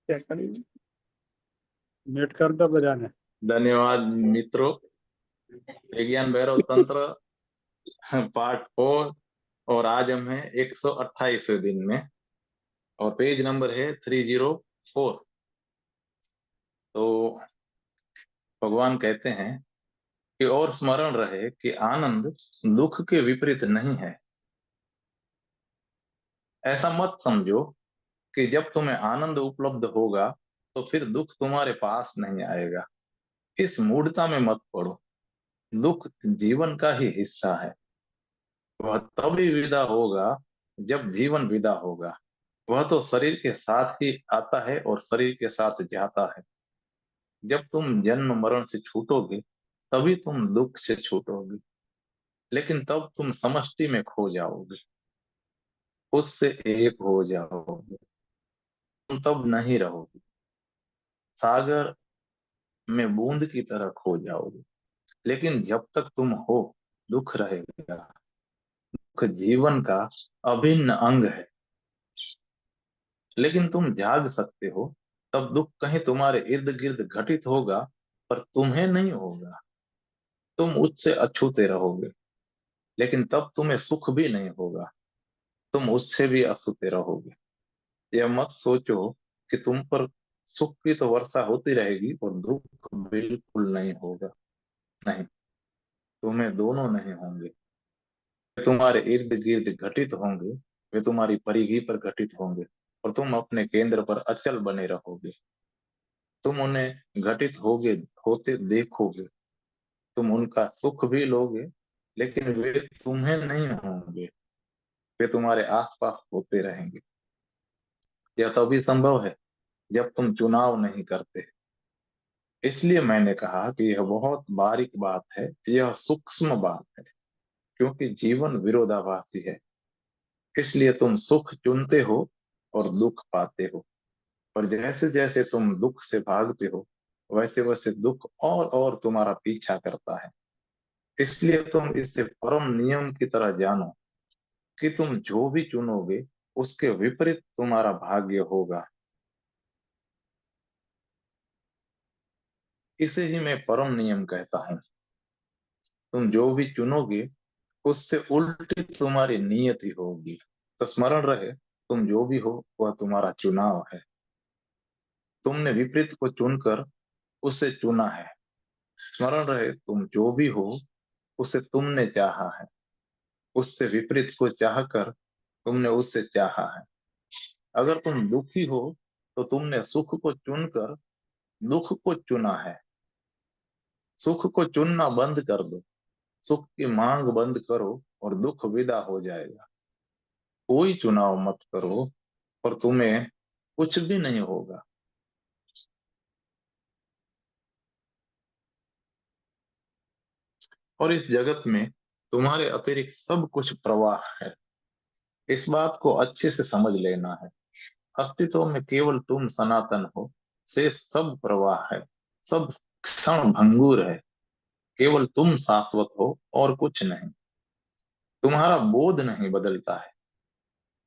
क्या करेंगे? नेट कर दो बजाने। धन्यवाद मित्रों। विज्ञान भैरव तंत्र पार्ट 4। और आज हम हैं 128वें दिन में और पेज नंबर है 304। तो भगवान कहते हैं कि और स्मरण रहे कि आनंद दुख के विपरीत नहीं है। ऐसा मत समझो कि जब तुम्हें आनंद उपलब्ध होगा तो फिर दुख तुम्हारे पास नहीं आएगा। इस मूढ़ता में मत पड़ो। दुख जीवन का ही हिस्सा है। वह तभी विदा होगा जब जीवन विदा होगा। वह तो शरीर के साथ ही आता है और शरीर के साथ जाता है। जब तुम जन्म मरण से छूटोगे तभी तुम दुख से छूटोगे, लेकिन तब तुम समष्टि में खो जाओगे, उससे एक हो जाओगे। तुम तब नहीं रहोगे, सागर में बूंद की तरह खो जाओगे। लेकिन जब तक तुम हो, दुख रहेगा। दुख जीवन का अभिन्न अंग है। लेकिन तुम जाग सकते हो, तब दुख कहीं तुम्हारे इर्द गिर्द घटित होगा, पर तुम्हें नहीं होगा। तुम उससे अछूते रहोगे, लेकिन तब तुम्हें सुख भी नहीं होगा। तुम उससे भी अछूते रहोगे। यह मत सोचो कि तुम पर सुख की तो वर्षा होती रहेगी और दुख बिल्कुल नहीं होगा। नहीं, तुम्हें दोनों नहीं होंगे। वे तुम्हारे इर्द गिर्द घटित होंगे, वे तुम्हारी परिधि पर घटित होंगे, और तुम अपने केंद्र पर अचल बने रहोगे। तुम उन्हें घटित होगे होते देखोगे। तुम उनका सुख भी लोगे, लेकिन वे तुम्हें नहीं होंगे। वे तुम्हारे आसपास होते रहेंगे। यह तभी संभव है जब तुम चुनाव नहीं करते। इसलिए मैंने कहा कि यह बहुत बारीक बात है, यह सूक्ष्म बात है, क्योंकि जीवन विरोधाभासी है। इसलिए तुम सुख चुनते हो और दुख पाते हो। और जैसे जैसे तुम दुख से भागते हो, वैसे वैसे दुख और तुम्हारा पीछा करता है। इसलिए तुम इसे परम नियम की तरह जानो कि तुम जो भी चुनोगे उसके विपरीत तुम्हारा भाग्य होगा। इसे ही मैं परम नियम कहता हूँ। तुम जो भी चुनोगे उससे उल्टी तुम्हारी नियति होगी। तो स्मरण रहे, तुम जो भी हो वह तुम्हारा चुनाव है। तुमने विपरीत को चुनकर उसे चुना है। स्मरण रहे, तुम जो भी हो उसे तुमने चाहा है। उससे विपरीत को चाहकर तुमने उससे चाहा है। अगर तुम दुखी हो तो तुमने सुख को चुनकर दुख को चुना है। सुख को चुनना बंद कर दो, सुख की मांग बंद करो और दुख विदा हो जाएगा। कोई चुनाव मत करो और तुम्हें कुछ भी नहीं होगा। और इस जगत में तुम्हारे अतिरिक्त सब कुछ प्रवाह है। इस बात को अच्छे से समझ लेना है। अस्तित्व में केवल तुम सनातन हो, से सब प्रवाह है, सब क्षण भंगुर है। केवल तुम शाश्वत हो और कुछ नहीं। तुम्हारा बोध नहीं बदलता है,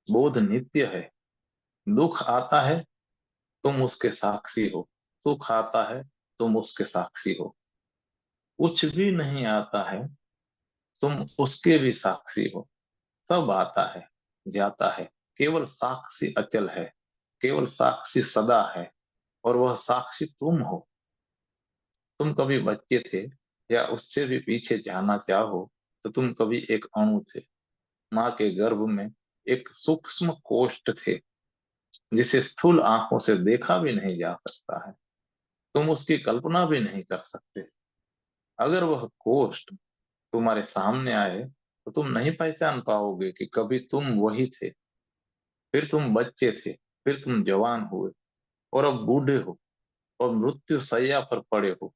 बोध नित्य है। दुख आता है, तुम उसके साक्षी हो। सुख आता है, तुम उसके साक्षी हो। कुछ भी नहीं आता है, तुम उसके भी साक्षी हो। सब आता है, जाता है, केवल साक्षी अचल है। केवल साक्षी सदा है, और वह साक्षी तुम हो। तुम कभी बच्चे थे, या उससे भी पीछे जाना चाहो तो तुम कभी एक अणु थे। माँ के गर्भ में एक सूक्ष्म कोष्ठ थे, जिसे स्थूल आंखों से देखा भी नहीं जा सकता है। तुम उसकी कल्पना भी नहीं कर सकते। अगर वह कोष्ठ तुम्हारे सामने आए तो तुम नहीं पहचान पाओगे कि कभी तुम वही थे। फिर तुम बच्चे थे, फिर तुम जवान हुए, और अब बूढ़े हो और मृत्यु शैया पर पड़े हो।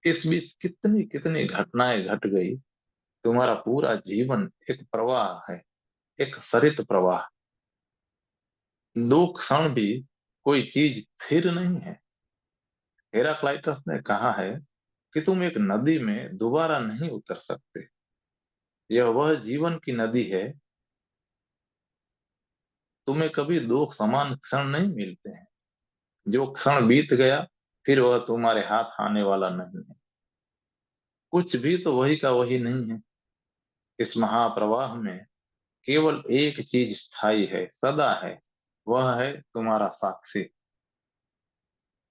इस बीच कितनी कितनी घटनाएं घट गई। तुम्हारा पूरा जीवन एक प्रवाह है, एक सरित प्रवाह। दो क्षण भी कोई चीज स्थिर नहीं है। हेराक्लाइटस ने कहा है कि तुम एक नदी में दोबारा नहीं उतर सकते। यह वह जीवन की नदी है। तुम्हें कभी दो समान क्षण नहीं मिलते हैं। जो क्षण बीत गया फिर वह तुम्हारे हाथ आने वाला नहीं है। कुछ भी तो वही का वही नहीं है। इस महाप्रवाह में केवल एक चीज स्थायी है, सदा है, वह है तुम्हारा साक्षी।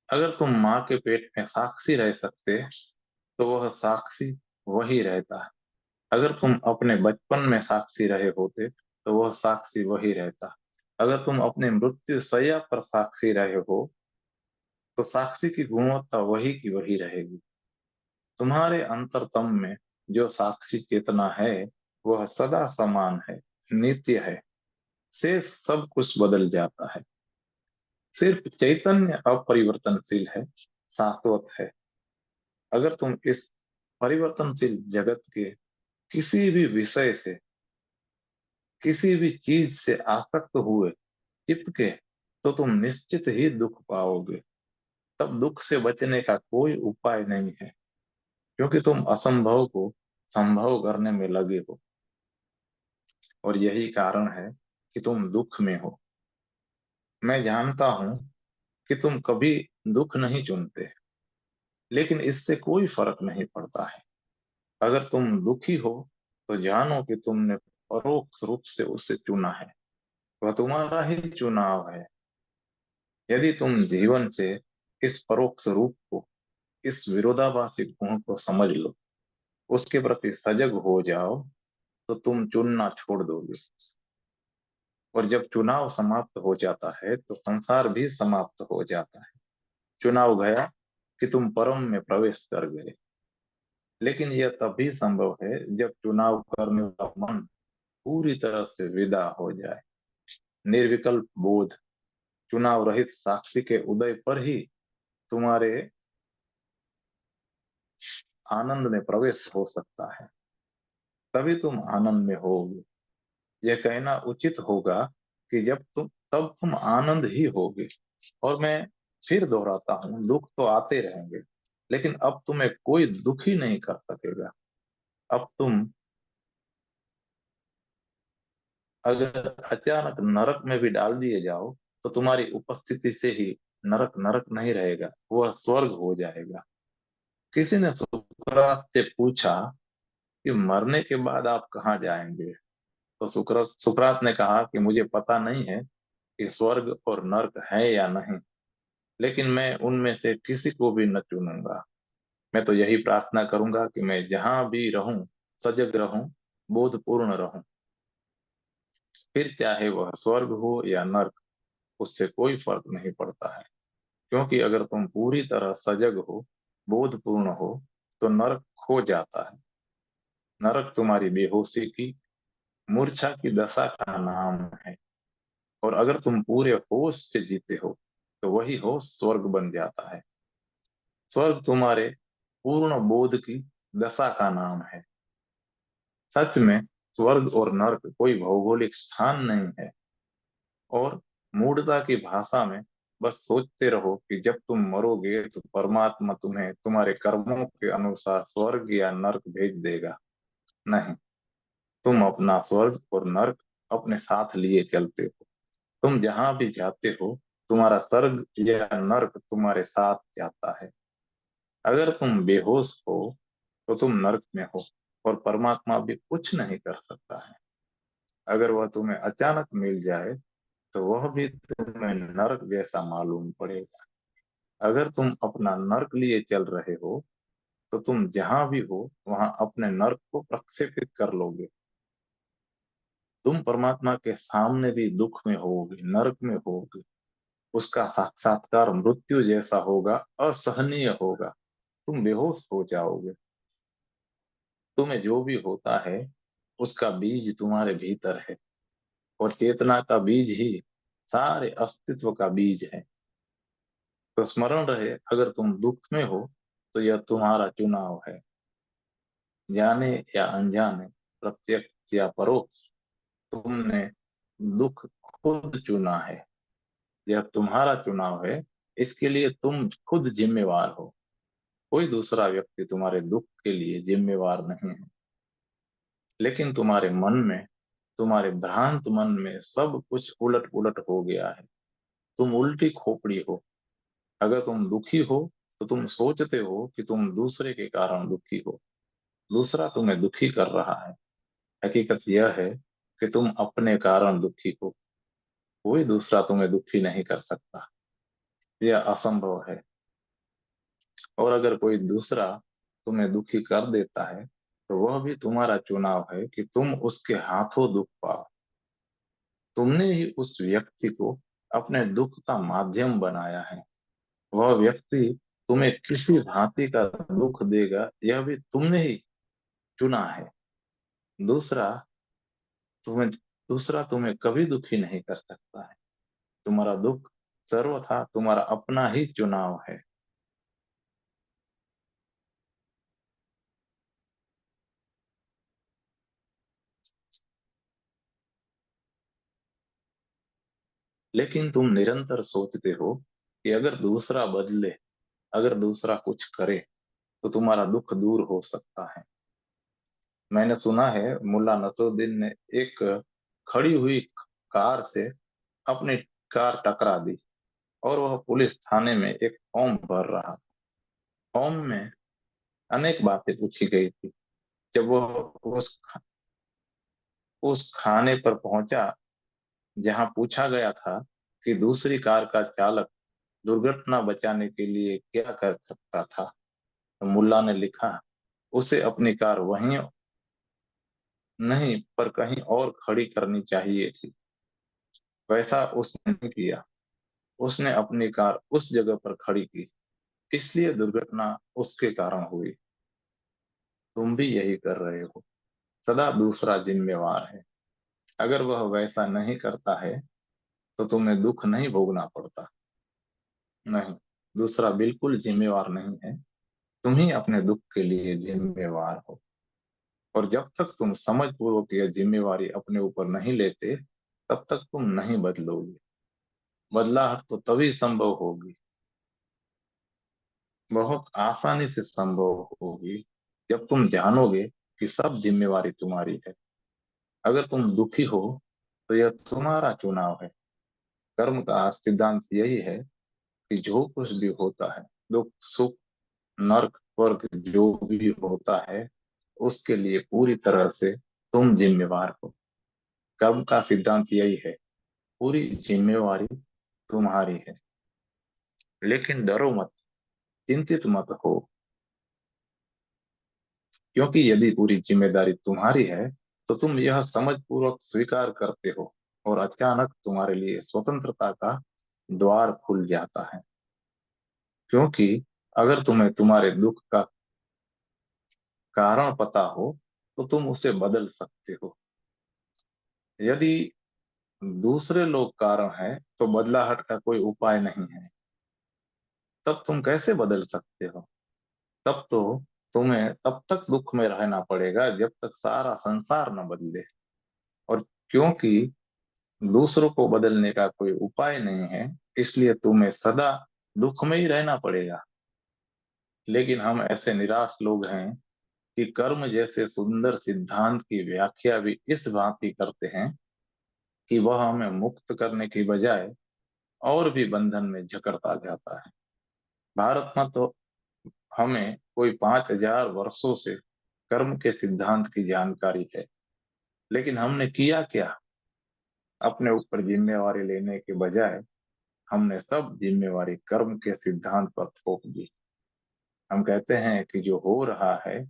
अगर तुम माँ के पेट में साक्षी रह सकते तो वह साक्षी वही रहता। अगर तुम अपने बचपन में साक्षी रहे होते तो वह साक्षी वही रहता। अगर तुम अपने मृत्यु शैया पर साक्षी रहे हो तो साक्षी की गुणवत्ता वही की वही रहेगी। तुम्हारे अंतरतम में जो साक्षी चेतना है वह सदा समान है, नित्य है। से सब कुछ बदल जाता है। सिर्फ चैतन्य अपरिवर्तनशील है, शाश्वत है। अगर तुम इस परिवर्तनशील जगत के किसी भी विषय से, किसी भी चीज से आसक्त हुए, चिपके, तो तुम निश्चित ही दुख पाओगे। तब दुख से बचने का कोई उपाय नहीं है, क्योंकि तुम असंभव को संभव करने में लगे हो। और यही कारण है कि तुम दुख में हो। मैं जानता हूं कि तुम कभी दुख नहीं चुनते, लेकिन इससे कोई फर्क नहीं पड़ता है। अगर तुम दुखी हो तो जानो कि तुमने परोक्ष रूप से उसे चुना है। वह तुम्हारा ही चुनाव है। यदि तुम जीवन से इस परोक्ष रूप को, इस विरोधाभासी गुण को समझ लो, उसके प्रति सजग हो जाओ, तो तुम चुनना छोड़ दोगे। और जब चुनाव समाप्त हो जाता है तो संसार भी समाप्त हो जाता है। चुनाव गया कि तुम परम में प्रवेश कर गए। लेकिन यह तभी संभव है जब चुनाव करने वाला मन पूरी तरह से विदा हो जाए। निर्विकल्प बोध, चुनाव रहित साक्षी के उदय पर ही तुम्हारे आनंद में प्रवेश हो सकता है। तभी तुम आनंद में होगे। यह कहना उचित होगा कि जब तुम, तब तुम आनंद ही होगे। और मैं फिर दोहराता हूं, दुख तो आते रहेंगे, लेकिन अब तुम्हें कोई दुख ही नहीं कर सकेगा। अब तुम अगर अचानक नरक में भी डाल दिए जाओ तो तुम्हारी उपस्थिति से ही नरक नरक नहीं रहेगा, वह स्वर्ग हो जाएगा। किसी ने सुकरात से पूछा कि मरने के बाद आप कहाँ जाएंगे। तो सुकरात ने कहा कि मुझे पता नहीं है कि स्वर्ग और नर्क है या नहीं, लेकिन मैं उनमें से किसी को भी न चुनूंगा। मैं तो यही प्रार्थना करूंगा कि मैं जहां भी रहूं सजग रहूं, बोधपूर्ण रहूं। फिर चाहे वह स्वर्ग हो या नर्क, उससे कोई फर्क नहीं पड़ता है। क्योंकि अगर तुम पूरी तरह सजग हो, बोधपूर्ण हो, तो नर्क खो जाता है। नरक तुम्हारी बेहोशी की, मूर्छा की दशा का नाम है। और अगर तुम पूरे होश से जीते हो तो वही होश स्वर्ग बन जाता है। स्वर्ग तुम्हारे पूर्ण बोध की दशा का नाम है। सच में स्वर्ग और नर्क कोई भौगोलिक स्थान नहीं है। और मूढ़ता की भाषा में बस सोचते रहो कि जब तुम मरोगे तो परमात्मा तुम्हें तुम्हारे कर्मों के अनुसार स्वर्ग या नर्क भेज देगा। नहीं, तुम अपना स्वर्ग और नर्क अपने साथ लिए चलते हो। तुम जहां भी जाते हो तुम्हारा स्वर्ग या नर्क तुम्हारे साथ जाता है। अगर तुम बेहोश हो तो तुम नर्क में हो, और परमात्मा भी कुछ नहीं कर सकता है। अगर वह तुम्हें अचानक मिल जाए तो वह भी तुम्हें नर्क जैसा मालूम पड़ेगा। अगर तुम अपना नर्क लिए चल रहे हो तो तुम जहां भी हो वहां अपने नर्क को प्रक्षेपित कर लोगे। तुम परमात्मा के सामने भी दुख में होगे, नर्क में होगे। उसका साक्षात्कार मृत्यु जैसा होगा, असहनीय होगा। तुम बेहोश हो जाओगे। तुम्हें जो भी होता है उसका बीज तुम्हारे भीतर है, और चेतना का बीज ही सारे अस्तित्व का बीज है। तो स्मरण रहे, अगर तुम दुख में हो तो यह तुम्हारा चुनाव है। जाने या अनजाने, प्रत्यक्ष या परोक्ष, तुमने दुख खुद चुना है। यह तुम्हारा चुनाव है। इसके लिए तुम खुद जिम्मेवार हो। कोई दूसरा व्यक्ति तुम्हारे दुख के लिए जिम्मेवार नहीं है। लेकिन तुम्हारे मन में, तुम्हारे भ्रांत मन में सब कुछ उलट पुलट हो गया है। तुम उल्टी खोपड़ी हो। अगर तुम दुखी हो तो तुम सोचते हो कि तुम दूसरे के कारण दुखी हो, दूसरा तुम्हें दुखी कर रहा है। हकीकत यह है कि तुम अपने कारण दुखी हो, कोई दूसरा तुम्हें दुखी नहीं कर सकता, यह असंभव है। और अगर कोई दूसरा तुम्हें दुखी कर देता है तो वह भी तुम्हारा चुनाव है कि तुम उसके हाथों दुख पाओ। तुमने ही उस व्यक्ति को अपने दुख का माध्यम बनाया है। वह व्यक्ति तुम्हें किसी भांति का दुख देगा यह भी तुमने ही चुना है। दूसरा तुम्हें दूसरा तुम्हें कभी दुखी नहीं कर सकता है। तुम्हारा दुख सर्वथा तुम्हारा अपना ही चुनाव है। लेकिन तुम निरंतर सोचते हो कि अगर दूसरा बदले, अगर दूसरा कुछ करे तो तुम्हारा दुख दूर हो सकता है। मैंने सुना है मुल्ला नसरुद्दीन ने एक खड़ी हुई कार से अपनी कार टकरा दी और वह पुलिस थाने में एक फॉर्म भर रहा था। फॉर्म में अनेक बातें पूछी गई थी। जब वह उस खाने पर पहुंचा जहां पूछा गया था कि दूसरी कार का चालक दुर्घटना बचाने के लिए क्या कर सकता था, तो मुल्ला ने लिखा उसे अपनी कार वहीं नहीं पर कहीं और खड़ी करनी चाहिए थी। वैसा उसने नहीं किया। उसने अपनी कार उस जगह पर खड़ी की, इसलिए दुर्घटना उसके कारण हुई। तुम भी यही कर रहे हो, सदा दूसरा जिम्मेवार है। अगर वह वैसा नहीं करता है तो तुम्हें दुख नहीं भोगना पड़ता। नहीं, दूसरा बिल्कुल जिम्मेवार नहीं है, तुम ही अपने दुख के लिए जिम्मेवार हो। और जब तक तुम समझ पूर्वक यह जिम्मेवारी अपने ऊपर नहीं लेते तब तक तुम नहीं बदलोगे। बदलाहट तो तभी संभव होगी, बहुत आसानी से संभव होगी, जब तुम जानोगे कि सब जिम्मेवारी तुम्हारी है। अगर तुम दुखी हो तो यह तुम्हारा चुनाव है। कर्म का सिद्धांत यही है कि जो कुछ भी होता है, दुख सुख नर्क स्वर्ग जो भी होता है, उसके लिए पूरी तरह से तुम जिम्मेवार हो। कर्म का सिद्धांत यही है, पूरी जिम्मेवारी तुम्हारी है। लेकिन डरो मत, चिंतित मत हो, क्योंकि यदि पूरी जिम्मेदारी तुम्हारी है तो तुम यह समझ पूर्वक स्वीकार करते हो और अचानक तुम्हारे लिए स्वतंत्रता का द्वार खुल जाता है। क्योंकि अगर तुम्हें तुम्हारे दुख का कारण पता हो तो तुम उसे बदल सकते हो। यदि दूसरे लोग कारण हैं तो बदलाहट का कोई उपाय नहीं है, तब तुम कैसे बदल सकते हो? तब तो तुम्हें तब तक दुख में रहना पड़ेगा जब तक सारा संसार न बदले। और क्योंकि दूसरों को बदलने का कोई उपाय नहीं है, इसलिए तुम्हें सदा दुख में ही रहना पड़ेगा। लेकिन हम ऐसे निराश लोग हैं कि कर्म जैसे सुंदर सिद्धांत की व्याख्या भी इस भांति करते हैं कि वह हमें मुक्त करने की बजाय और भी बंधन में जकड़ता जाता है। भारत में तो हमें कोई 5,000 वर्षों से कर्म के सिद्धांत की जानकारी है, लेकिन हमने किया क्या? अपने ऊपर जिम्मेवारी लेने के बजाय हमने सब जिम्मेवारी कर्म के सिद्धांत पर थोप दी। हम कहते हैं कि जो हो रहा है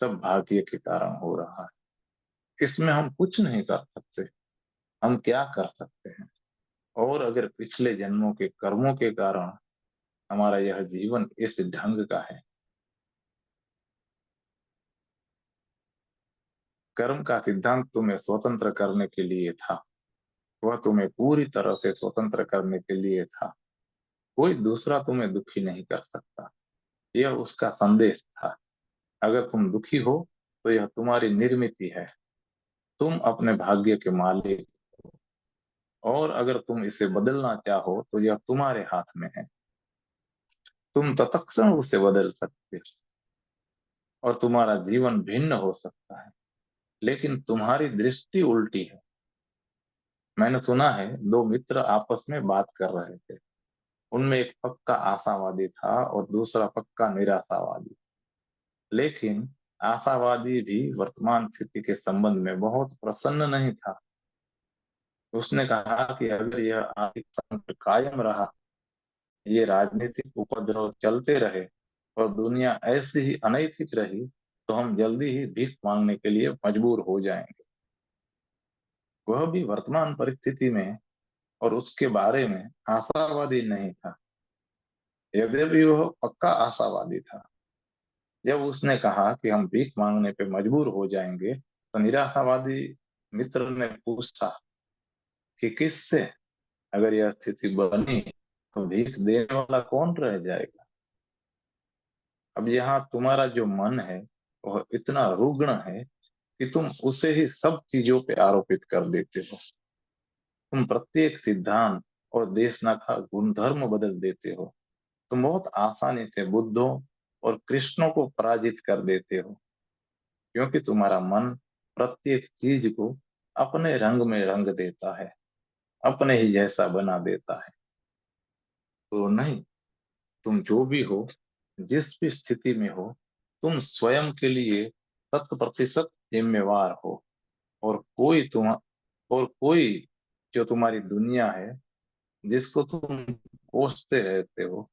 सब भाग्य के कारण हो रहा है, इसमें हम कुछ नहीं कर सकते। हम क्या कर सकते हैं? और अगर पिछले जन्मों के कर्मों के कारण हमारा यह जीवन इस ढंग का है। कर्म का सिद्धांत तुम्हें स्वतंत्र करने के लिए था, वह तुम्हें पूरी तरह से स्वतंत्र करने के लिए था। कोई दूसरा तुम्हें दुखी नहीं कर सकता, यह उसका संदेश था। अगर तुम दुखी हो तो यह तुम्हारी निर्मिति है, तुम अपने भाग्य के मालिक हो। और अगर तुम इसे बदलना चाहो तो यह तुम्हारे हाथ में है। तुम तत्क्षण उसे बदल सकते हो और तुम्हारा जीवन भिन्न हो सकता है, लेकिन तुम्हारी दृष्टि उल्टी है। मैंने सुना है दो मित्र आपस में बात कर रहे थे। उनमें एक पक्का आशावादी था और दूसरा पक्का निराशावादी। लेकिन आशावादी भी वर्तमान स्थिति के संबंध में बहुत प्रसन्न नहीं था। उसने कहा कि अगर यह आर्थिक संकट कायम रहा, ये राजनीतिक उपद्रव चलते रहे और दुनिया ऐसी ही अनैतिक रही, तो हम जल्दी ही भीख मांगने के लिए मजबूर हो जाएंगे। वह भी वर्तमान परिस्थिति में और उसके बारे में आशावादी नहीं था, यद्यपि वह पक्का आशावादी था। जब उसने कहा कि हम भीख मांगने पे मजबूर हो जाएंगे, तो निराशावादी मित्र ने पूछा कि किससे? अगर यह स्थिति बनी तो भीख देने वाला कौन रह जाएगा? अब यहाँ तुम्हारा जो मन है वह इतना रुग्ण है कि तुम उसे ही सब चीजों पे आरोपित कर देते हो। तुम प्रत्येक सिद्धांत और देशना का गुणधर्म बदल देते हो। तुम बहुत आसानी से बुद्धों और कृष्णों को पराजित कर देते हो, क्योंकि तुम्हारा मन प्रत्येक चीज को अपने रंग में रंग देता है, अपने ही जैसा बना देता है। तो नहीं, तुम जो भी हो, जिस भी स्थिति में हो, तुम स्वयं के लिए 100% जिम्मेवार हो। और कोई जो तुम्हारी दुनिया है, जिसको तुम कोसते रहते हो,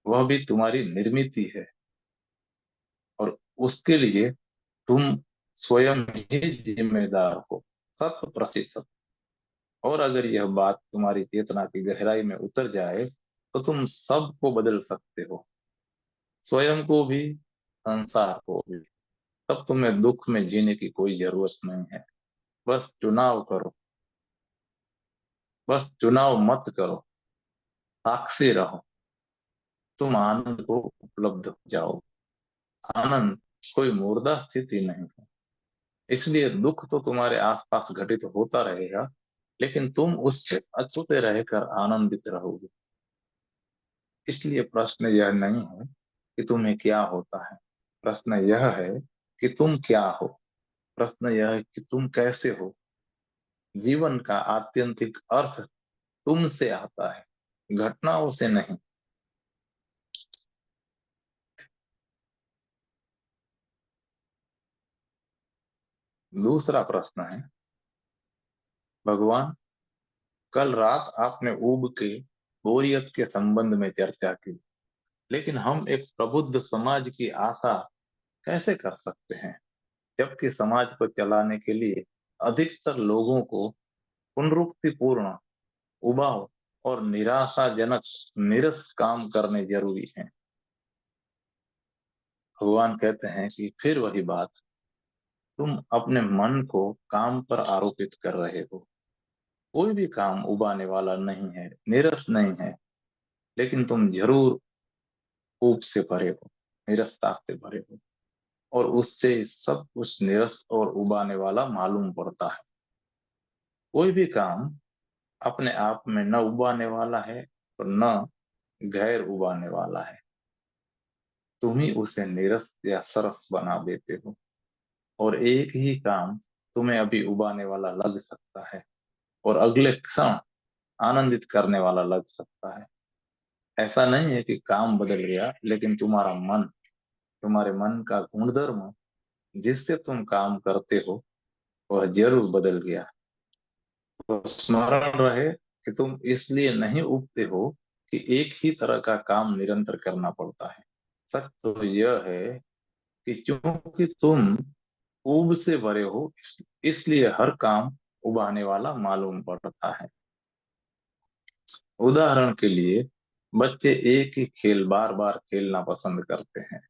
वह भी तुम्हारी निर्मिति है। और उसके लिए तुम स्वयं ही जिम्मेदार हो, 100%। और अगर यह बात तुम्हारी चेतना की गहराई में उतर जाए, तो तुम सबको बदल सकते हो, स्वयं को भी, संसार को भी। तब तुम्हें दुख में जीने की कोई जरूरत नहीं है। बस चुनाव करो, बस चुनाव मत करो, साक्षी रहो। तुम आनंद को उपलब्ध हो जाओ। आनंद कोई मुर्दा स्थिति नहीं है। इसलिए दुख तो तुम्हारे आसपास घटित होता रहेगा, लेकिन तुम उससे अछूते रहकर आनंदित रहोगे। इसलिए प्रश्न यह नहीं है कि तुम्हें क्या होता है, प्रश्न यह है कि तुम क्या हो। प्रश्न यह है कि तुम कैसे हो। जीवन का आत्यंतिक अर्थ तुमसे आता है, घटनाओं से नहीं। दूसरा प्रश्न है, भगवान, कल रात आपने ऊब के बोरियत के संबंध में चर्चा की, लेकिन हम एक प्रबुद्ध समाज की आशा कैसे कर सकते हैं, जबकि समाज को चलाने के लिए अधिकतर लोगों को पुनरुक्तिपूर्ण, उबाऊ और निराशाजनक, निरस काम करने जरूरी हैं। भगवान कहते हैं कि फिर वही बात, तुम अपने मन को काम पर आरोपित कर रहे हो। कोई भी काम उबाने वाला नहीं है, निरस नहीं है, लेकिन तुम जरूर ऊब से भरे हो, निरसता से भरे हो, और उससे सब कुछ निरस और उबाने वाला मालूम पड़ता है। कोई भी काम अपने आप में न उबाने वाला है और न गैर उबाने वाला है। तुम ही उसे निरस या सरस बना देते हो। और एक ही काम तुम्हें अभी उबाने वाला लग सकता है और अगले क्षण आनंदित करने वाला लग सकता है। ऐसा नहीं है कि काम बदल गया, लेकिन तुम्हारा मन, तुम्हारे मन का गुणधर्म जिससे तुम काम करते हो, वह जरूर बदल गया। तो स्मरण रहे कि तुम इसलिए नहीं उबते हो कि एक ही तरह का काम निरंतर करना पड़ता है। सच तो यह है कि क्योंकि तुम ऊब से भरे हो, इसलिए हर काम उबाने वाला मालूम पड़ता है। उदाहरण के लिए, बच्चे एक ही खेल बार बार खेलना पसंद करते हैं।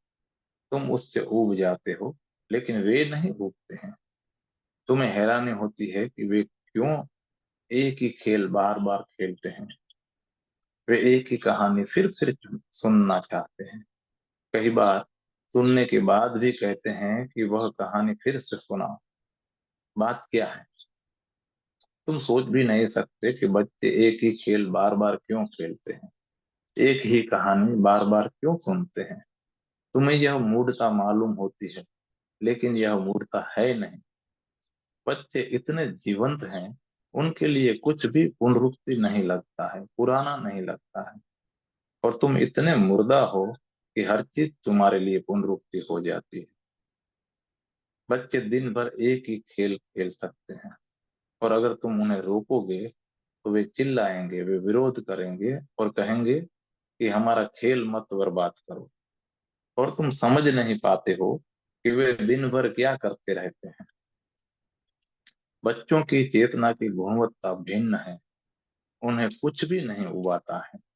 तुम उससे ऊब जाते हो, लेकिन वे नहीं ऊबते हैं। तुम्हें हैरानी होती है कि वे क्यों एक ही खेल बार बार खेलते हैं। वे एक ही कहानी फिर सुनना चाहते हैं। कई बार सुनने के बाद भी कहते हैं कि वह कहानी फिर से सुनाओ। बात क्या है? तुम सोच भी नहीं सकते कि बच्चे एक ही खेल बार बार क्यों खेलते हैं, एक ही कहानी बार बार क्यों सुनते हैं। तुम्हें यह मूढ़ता मालूम होती है, लेकिन यह मूढ़ता है नहीं। बच्चे इतने जीवंत हैं, उनके लिए कुछ भी पुनरुक्ति नहीं लगता है, पुराना नहीं लगता है। और तुम इतने मुर्दा हो कि हर चीज तुम्हारे लिए पुनरुक्ति हो जाती है। बच्चे दिन भर एक ही खेल खेल सकते हैं, और अगर तुम उन्हें रोकोगे तो वे चिल्लाएंगे, वे विरोध करेंगे और कहेंगे कि हमारा खेल मत बर्बाद करो। और तुम समझ नहीं पाते हो कि वे दिन भर क्या करते रहते हैं। बच्चों की चेतना की गुणवत्ता भिन्न है, उन्हें कुछ भी नहीं उबाता है।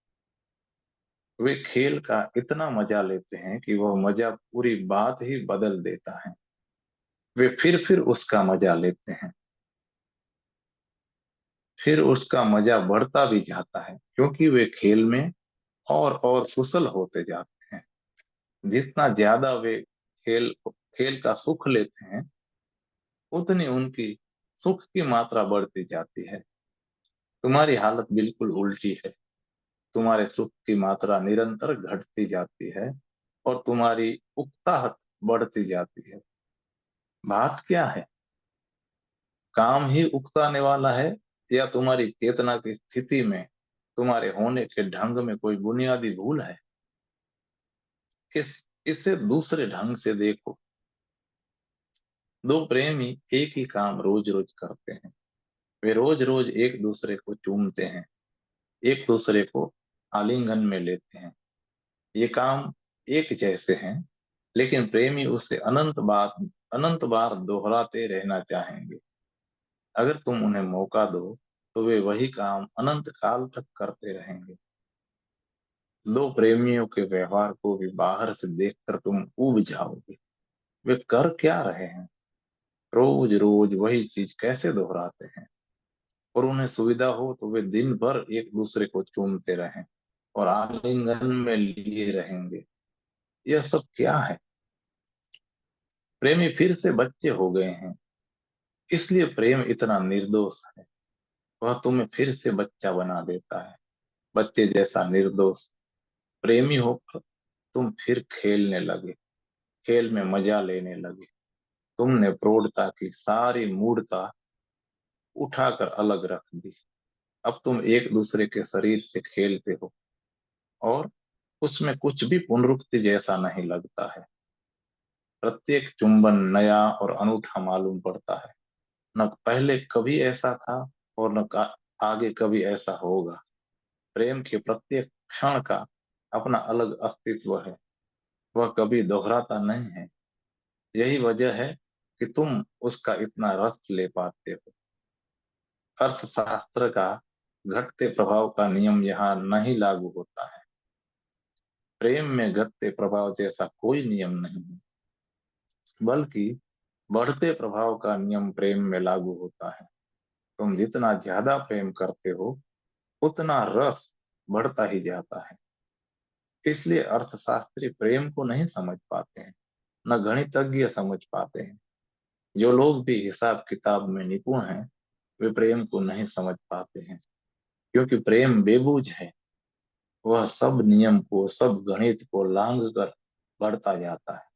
वे खेल का इतना मजा लेते हैं कि वह मजा पूरी बात ही बदल देता है। वे फिर उसका मजा लेते हैं, फिर उसका मजा बढ़ता भी जाता है, क्योंकि वे खेल में और कुशल होते जाते हैं। जितना ज्यादा वे खेल खेल का सुख लेते हैं, उतनी उनकी सुख की मात्रा बढ़ती जाती है। तुम्हारी हालत बिल्कुल उल्टी है। तुम्हारे सुख की मात्रा निरंतर घटती जाती है और तुम्हारी उकताहट बढ़ती जाती है। बात क्या है? काम ही उकताने वाला है, या तुम्हारी चेतना की स्थिति में, तुम्हारे होने के ढंग में कोई बुनियादी भूल है? इसे दूसरे ढंग से देखो। दो प्रेमी एक ही काम रोज रोज करते हैं। वे रोज रोज एक दूसरे को चूमते हैं, एक दूसरे को आलिंगन में लेते हैं। ये काम एक जैसे हैं, लेकिन प्रेमी उसे अनंत बार दोहराते रहना चाहेंगे। अगर तुम उन्हें मौका दो तो वे वही काम अनंत काल तक करते रहेंगे। दो प्रेमियों के व्यवहार को भी बाहर से देखकर तुम ऊब जाओगे। वे कर क्या रहे हैं? रोज रोज वही चीज कैसे दोहराते हैं? और उन्हें सुविधा हो तो वे दिन भर एक दूसरे को चूमते रहें और आलिंगन में लिए रहेंगे। यह सब क्या है? प्रेमी फिर से बच्चे हो गए हैं, इसलिए प्रेम इतना निर्दोष है। वह तुम्हें फिर से बच्चा बना देता है, बच्चे जैसा निर्दोष। प्रेमी होकर तुम फिर खेलने लगे, खेल में मजा लेने लगे। तुमने प्रौढ़ता की सारी मूढ़ता उठाकर अलग रख दी। अब तुम एक दूसरे के शरीर से खेलते हो, और उसमें कुछ भी पुनरुक्ति जैसा नहीं लगता है। प्रत्येक चुंबन नया और अनूठा मालूम पड़ता है। न पहले कभी ऐसा था, और आगे कभी ऐसा होगा। प्रेम के प्रत्येक क्षण का अपना अलग अस्तित्व है, वह कभी दोहराता नहीं है। यही वजह है कि तुम उसका इतना रस ले पाते हो। अर्थशास्त्र का घटते प्रभाव का नियम यहाँ नहीं लागू होता है। प्रेम में घटते प्रभाव जैसा कोई नियम नहीं है, बल्कि बढ़ते प्रभाव का नियम प्रेम में लागू होता है। तुम जितना ज्यादा प्रेम करते हो, उतना रस बढ़ता ही जाता है। इसलिए अर्थशास्त्री प्रेम को नहीं समझ पाते हैं, न गणितज्ञ समझ पाते हैं। जो लोग भी हिसाब किताब में निपुण हैं, वे प्रेम को नहीं समझ पाते हैं, क्योंकि प्रेम बेबूझ है। वह सब नियम को, सब गणित को लांघ कर बढ़ता जाता है।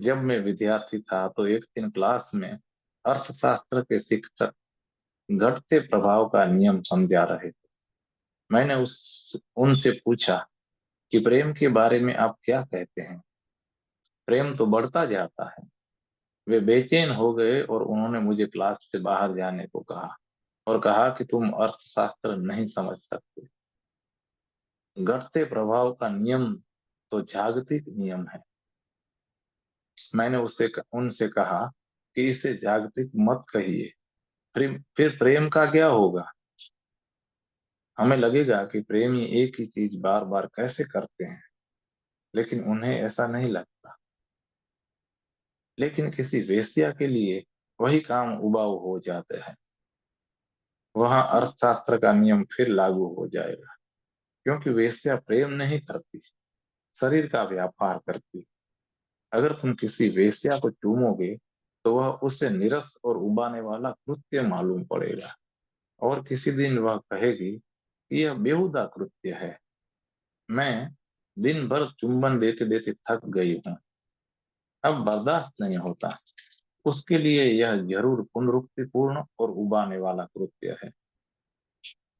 जब मैं विद्यार्थी था तो एक दिन क्लास में अर्थशास्त्र के शिक्षक घटते प्रभाव का नियम समझा रहे थे। मैंने उस उनसे पूछा कि प्रेम के बारे में आप क्या कहते हैं? प्रेम तो बढ़ता जाता है। वे बेचैन हो गए और उन्होंने मुझे क्लास से बाहर जाने को कहा, और कहा कि तुम अर्थशास्त्र नहीं समझ सकते। घटते प्रभाव का नियम तो जागतिक नियम है। मैंने उनसे कहा कि इसे जागतिक मत कहिए। फिर प्रेम का क्या होगा? हमें लगेगा कि प्रेमी एक ही चीज बार बार कैसे करते हैं, लेकिन उन्हें ऐसा नहीं लगता। लेकिन किसी वेश्या के लिए वही काम उबाऊ हो जाते हैं। वहां अर्थशास्त्र का नियम फिर लागू हो जाएगा, क्योंकि वेश्या प्रेम नहीं करती, शरीर का व्यापार करती। अगर तुम किसी वेश्या को चूमोगे तो वह उसे निरस और उबाने वाला कृत्य मालूम पड़ेगा, और किसी दिन वह कहेगी कि यह बेहुदा कृत्य है। मैं दिन भर चुंबन देते देते थक गई हूँ, अब बर्दाश्त नहीं होता। उसके लिए यह जरूर पुनरुक्तिपूर्ण और उबाने वाला कृत्य है।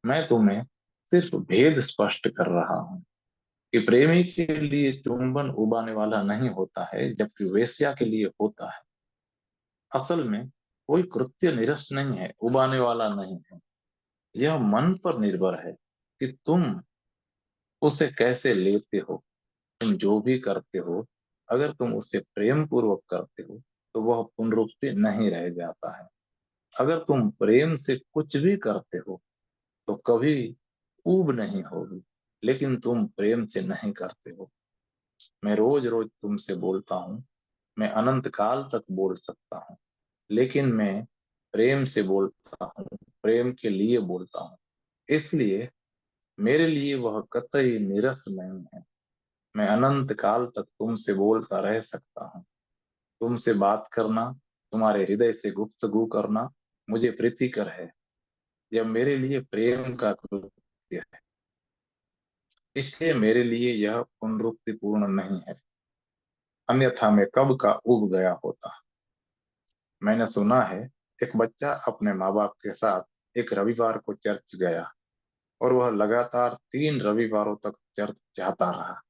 मैं तुम्हें सिर्फ भेद स्पष्ट कर रहा हूँ। कि प्रेमी के लिए चुंबन उबाने वाला नहीं होता है, जबकि वेश्या के लिए होता है। असल में कोई कृत्य निरस्त नहीं है, उबाने वाला नहीं है। यह मन पर निर्भर है कि तुम उसे कैसे लेते हो। तुम जो भी करते हो, अगर तुम उसे प्रेम पूर्वक करते हो तो वह पुनरुक्ति नहीं रह जाता है। अगर तुम प्रेम से कुछ भी करते हो तो कभी ऊब नहीं होगी। लेकिन तुम प्रेम से नहीं करते हो। मैं रोज रोज तुमसे बोलता हूँ, मैं अनंत काल तक बोल सकता हूँ, लेकिन मैं प्रेम से बोलता हूँ, प्रेम के लिए बोलता हूँ। इसलिए मेरे लिए वह कतई निरस नहीं है। मैं अनंत काल तक तुमसे बोलता रह सकता हूँ। तुमसे बात करना, तुम्हारे हृदय से गुफ्तगू करना मुझे प्रीतिकर है। यह मेरे लिए प्रेम का कृत्य है। इसलिए मेरे लिए यह पुनरुक्तिपूर्ण नहीं है, अन्यथा मैं कब का उब गया होता। मैंने सुना है एक बच्चा अपने माँ बाप के साथ एक रविवार को चर्च गया और वह लगातार 3 रविवारों तक चर्च जाता रहा।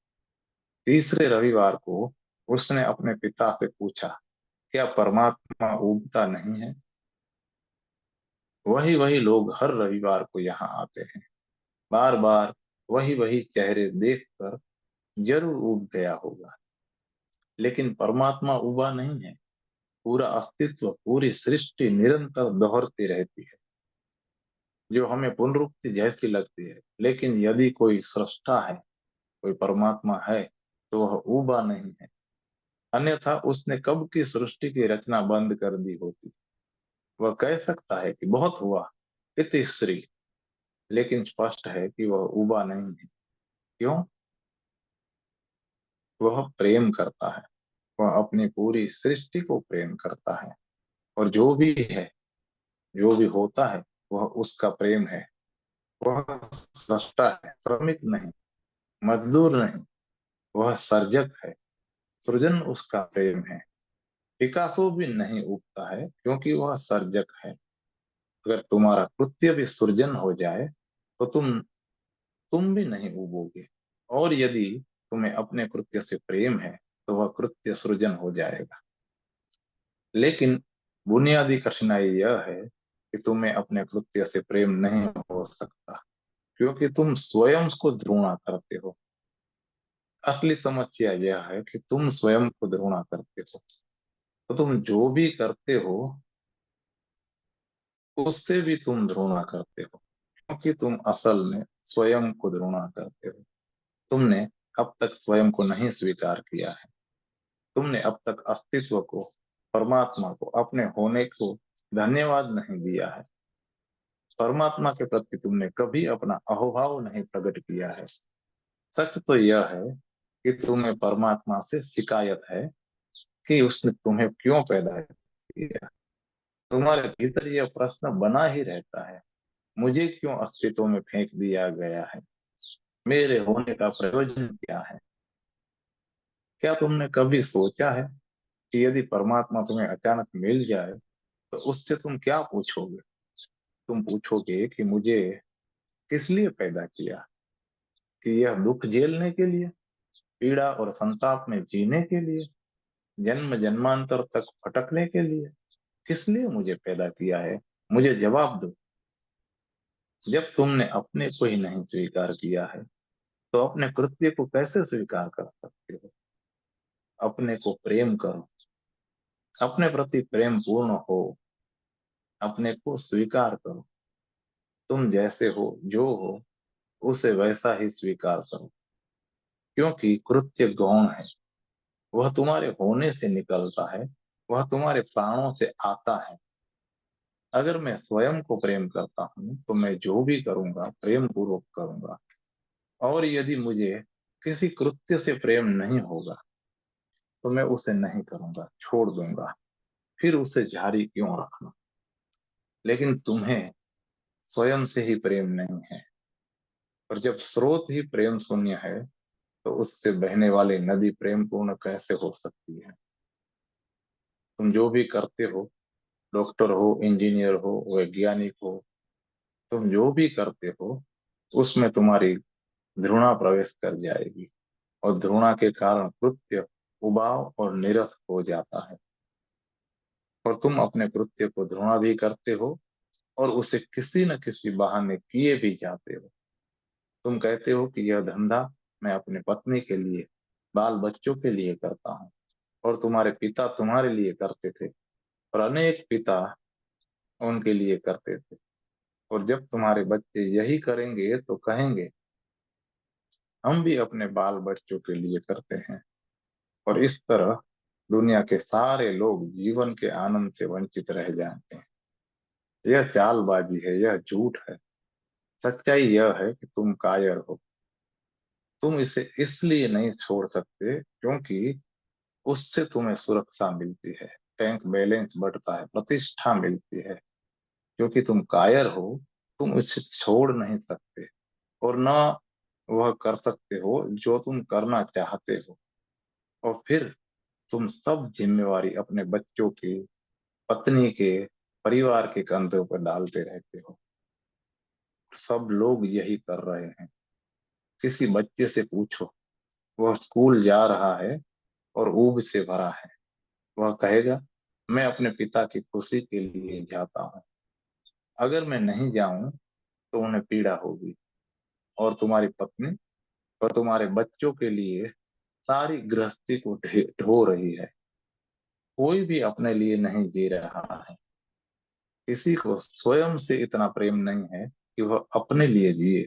तीसरे रविवार को उसने अपने पिता से पूछा, क्या परमात्मा उगता नहीं है? वही वही लोग हर रविवार को यहाँ आते हैं। बार बार वही वही चेहरे देखकर जरूर उब गया होगा, लेकिन परमात्मा उबा नहीं है। पूरा अस्तित्व, पूरी सृष्टि निरंतर दोहरती रहती है, जो हमें पुनरुक्ति जैसी लगती है। लेकिन यदि कोई सृष्टा है, कोई परमात्मा है, तो वह उबा नहीं है, अन्यथा उसने कब की सृष्टि की रचना बंद कर दी होती। वह कह सकता है कि बहुत हुआ, इति श्री, लेकिन स्पष्ट है कि वह उबा नहीं है। क्यों? वह प्रेम करता है। वह अपनी पूरी सृष्टि को प्रेम करता है, और जो भी है, जो भी होता है, वह उसका प्रेम है। वह सृष्टा है, श्रमिक नहीं, मजदूर नहीं। वह सर्जक है, सृजन उसका प्रेम है। पिकासो भी नहीं उगता है, क्योंकि वह सर्जक है। अगर तुम्हारा कृत्य भी सृजन हो जाए तो तुम भी नहीं उगोगे। और यदि तुम्हें अपने कृत्य से प्रेम है तो वह कृत्य सृजन हो जाएगा। लेकिन बुनियादी कठिनाई यह है कि तुम्हें अपने कृत्य से प्रेम नहीं हो सकता, क्योंकि तुम स्वयं को घृणा करते हो। असली समस्या यह है कि तुम स्वयं को घृणा करते हो, तो तुम जो भी करते हो उससे भी तुम घृणा करते हो, क्योंकि तुम असल में स्वयं को घृणा करते हो। तुमने अब तक स्वयं को नहीं स्वीकार किया है। तुमने अब तक अस्तित्व को, परमात्मा को, अपने होने को धन्यवाद नहीं दिया है। परमात्मा के प्रति तुमने कभी अपना अहोभाव नहीं प्रकट किया है। सच तो यह है कि तुम्हें परमात्मा से शिकायत है कि उसने तुम्हें क्यों पैदा किया। तुम्हारे भीतर यह प्रश्न बना ही रहता है, मुझे क्यों अस्तित्व में फेंक दिया गया है? मेरे होने का प्रयोजन क्या है? क्या तुमने कभी सोचा है कि यदि परमात्मा तुम्हें अचानक मिल जाए तो उससे तुम क्या पूछोगे? तुम पूछोगे कि मुझे किस लिए पैदा किया? कि यह दुख झेलने के लिए, पीड़ा और संताप में जीने के लिए, जन्म जन्मांतर तक भटकने के लिए? किस लिए मुझे पैदा किया है? मुझे जवाब दो। जब तुमने अपने को ही नहीं स्वीकार किया है तो अपने कृत्य को कैसे स्वीकार कर सकते हो? अपने को प्रेम करो, अपने प्रति प्रेम पूर्ण हो, अपने को स्वीकार करो। तुम जैसे हो, जो हो, उसे वैसा ही स्वीकार करो, क्योंकि कृत्य गौण है। वह तुम्हारे होने से निकलता है, वह तुम्हारे प्राणों से आता है। अगर मैं स्वयं को प्रेम करता हूँ तो मैं जो भी करूंगा प्रेम पूर्वक करूंगा। और यदि मुझे किसी कृत्य से प्रेम नहीं होगा तो मैं उसे नहीं करूंगा, छोड़ दूंगा। फिर उसे जारी क्यों रखना? लेकिन तुम्हें स्वयं से ही प्रेम नहीं है, और जब स्रोत ही प्रेम शून्य है तो उससे बहने वाली नदी प्रेम पूर्ण कैसे हो सकती है? तुम जो भी करते हो, डॉक्टर हो, इंजीनियर हो, वैज्ञानिक हो, तुम जो भी करते हो उसमें तुम्हारी घृणा प्रवेश कर जाएगी और घृणा के कारण कृत्य उबाऊ और निरस हो जाता है। और तुम अपने कृत्य को घृणा भी करते हो और उसे किसी न किसी बहाने किए भी जाते हो। तुम कहते हो कि यह धंधा मैं अपने पत्नी के लिए, बाल बच्चों के लिए करता हूँ, और तुम्हारे पिता तुम्हारे लिए करते थे, और अनेक पिता उनके लिए करते थे। और जब तुम्हारे बच्चे यही करेंगे तो कहेंगे, हम भी अपने बाल बच्चों के लिए करते हैं। और इस तरह दुनिया के सारे लोग जीवन के आनंद से वंचित रह जाते हैं। यह चालबाजी है, यह झूठ है। सच्चाई यह है कि तुम कायर हो। तुम इसे इसलिए नहीं छोड़ सकते क्योंकि उससे तुम्हें सुरक्षा मिलती है, बैंक बैलेंस बढ़ता है, प्रतिष्ठा मिलती है। क्योंकि तुम कायर हो, तुम इसे छोड़ नहीं सकते, और न वह कर सकते हो जो तुम करना चाहते हो। और फिर तुम सब जिम्मेवारी अपने बच्चों की, पत्नी के, परिवार के कंधों पर डालते रहते हो। सब लोग यही कर रहे हैं। किसी बच्चे से पूछो, वह स्कूल जा रहा है और ऊब से भरा है। वह कहेगा, मैं अपने पिता की खुशी के लिए जाता हूँ। अगर मैं नहीं जाऊं तो उन्हें पीड़ा होगी। और तुम्हारी पत्नी और तुम्हारे बच्चों के लिए सारी गृहस्थी को ढो रही है। कोई भी अपने लिए नहीं जी रहा है। किसी को स्वयं से इतना प्रेम नहीं है कि वह अपने लिए जिए।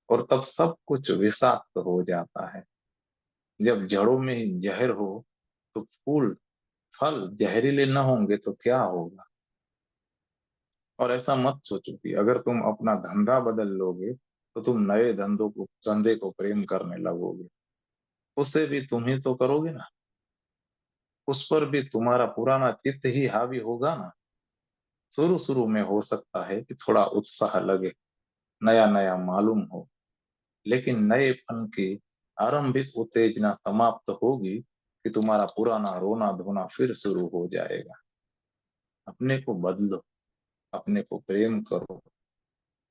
और तब सब कुछ विषाक्त हो जाता है। जब जड़ों में ही जहर हो तो फूल फल जहरीले न होंगे तो क्या होगा। और ऐसा मत सोचो कि अगर तुम अपना धंधा बदल लोगे तो तुम नए धंधे को प्रेम करने लगोगे। उससे भी तुम ही तो करोगे ना। उस पर भी तुम्हारा पुराना चित्त ही हावी होगा ना। शुरू शुरू में हो सकता है कि थोड़ा उत्साह लगे, नया नया मालूम हो, लेकिन नएपन की आरंभिक उत्तेजना समाप्त होगी कि तुम्हारा पुराना रोना धोना फिर शुरू हो जाएगा। अपने को बदलो, अपने को प्रेम करो,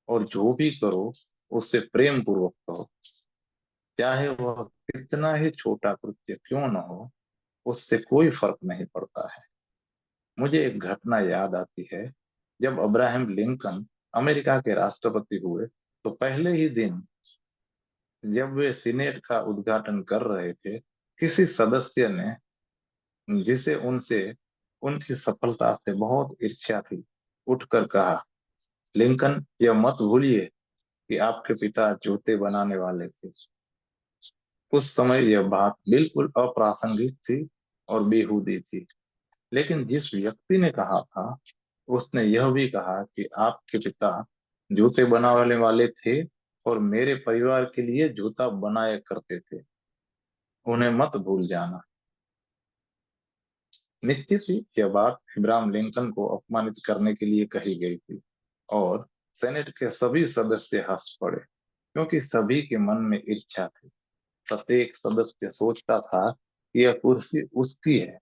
और जो भी करो उससे प्रेम पूर्वक करो। चाहे वह कितना ही छोटा कृत्य क्यों न हो, उससे कोई फर्क नहीं पड़ता है। मुझे एक घटना याद आती है। जब अब्राहम लिंकन अमेरिका के राष्ट्रपति हुए तो पहले ही दिन जब वे सीनेट का उद्घाटन कर रहे थे, किसी सदस्य ने, जिसे उनसे उनकी सफलता से बहुत ईर्ष्या थी, उठकर कहा, लिंकन, यह मत भूलिए कि आपके पिता जूते बनाने वाले थे। उस समय यह बात बिल्कुल अप्रासंगिक थी और बेहूदी थी। लेकिन जिस व्यक्ति ने कहा था, उसने यह भी कहा कि आपके पिता जूते बनाने वाले थे और मेरे परिवार के लिए जूता बनाया करते थे। उन्हें मत भूल जाना। निश्चित ही यह बात इब्राहिम लिंकन को अपमानित करने के लिए कही गई थी, और सेनेट के सभी सदस्य हंस पड़े, क्योंकि सभी के मन में ईर्ष्या थी। प्रत्येक सदस्य सोचता था कि यह कुर्सी उसकी है,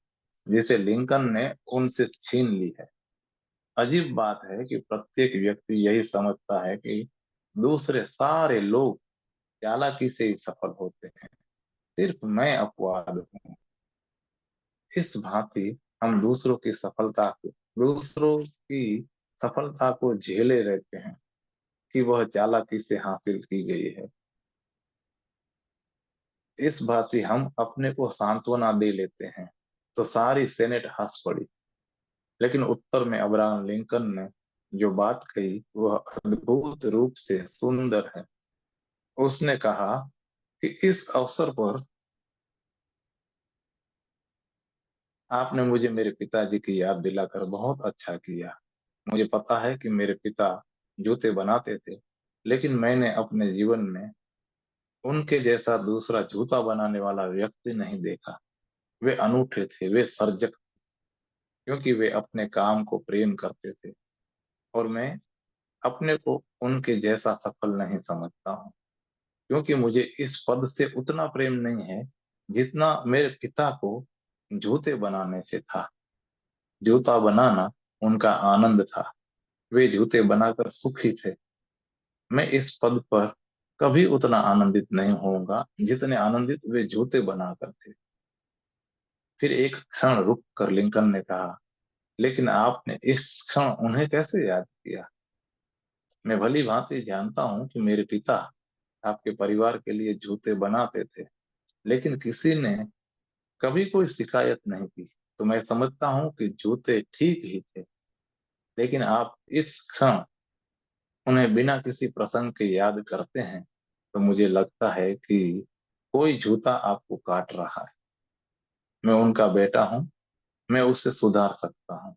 जिसे लिंकन ने उनसे छीन ली है। अजीब बात है कि प्रत्येक व्यक्ति यही समझता है कि दूसरे सारे लोग चालाकी से ही सफल होते हैं, सिर्फ मैं अपवाद हूँ। इस भांति हम दूसरों की सफलता को झेले रहते हैं कि वह चालाकी से हासिल की गई है। इस भांति हम अपने को सांत्वना दे लेते हैं। तो सारी सेनेट हंस पड़ी। लेकिन उत्तर में अब्राहम लिंकन ने जो बात कही वह अद्भुत रूप से सुंदर है। उसने कहा कि इस अवसर पर आपने मुझे मेरे पिताजी की याद दिलाकर बहुत अच्छा किया। मुझे पता है कि मेरे पिता जूते बनाते थे, लेकिन मैंने अपने जीवन में उनके जैसा दूसरा जूता बनाने वाला व्यक्ति नहीं देखा। वे अनूठे थे, वे सर्जक, क्योंकि वे अपने काम को प्रेम करते थे, और मैं अपने को उनके जैसा सफल नहीं समझता हूँ, क्योंकि मुझे इस पद से उतना प्रेम नहीं है जितना मेरे पिता को जूते बनाने से था। जूता बनाना उनका आनंद था। वे जूते बनाकर सुखी थे। मैं इस पद पर कभी उतना आनंदित नहीं होऊंगा जितने आनंदित वे जूते बनाकर थे। फिर एक क्षण रुक कर लिंकन ने कहा, लेकिन आपने इस क्षण उन्हें कैसे याद किया? मैं भली भांति जानता हूं कि मेरे पिता आपके परिवार के लिए जूते बनाते थे, लेकिन किसी ने कभी कोई शिकायत नहीं की। तो मैं समझता हूं कि जूते ठीक ही थे। लेकिन आप इस क्षण उन्हें बिना किसी प्रसंग के याद करते हैं, तो मुझे लगता है कि कोई जूता आपको काट रहा है। मैं उनका बेटा हूं, मैं उसे सुधार सकता हूं।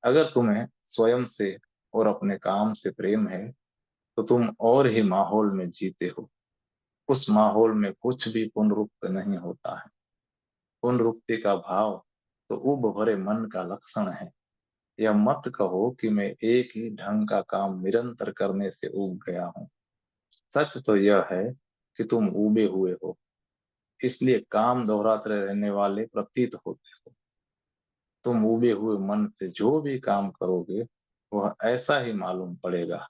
अगर तुम्हें स्वयं से और अपने काम से प्रेम है, तो तुम और ही माहौल में जीते हो। उस माहौल में कुछ भी पुनरुक्त नहीं होता है। पुनरुक्ति का भाव तो उब भरे मन का लक्षण है। यह मत कहो कि मैं एक ही ढंग का काम निरंतर करने से उब गया हूँ। सच तो यह है कि तुम उबे हुए हो, इसलिए काम दोहराते रहने वाले प्रतीत होते हो। तुम उबे हुए मन से जो भी काम करोगे, वह ऐसा ही मालूम पड़ेगा।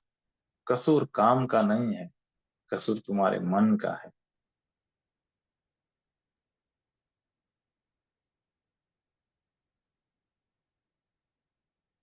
कसूर काम का नहीं है, कसूर तुम्हारे मन का है।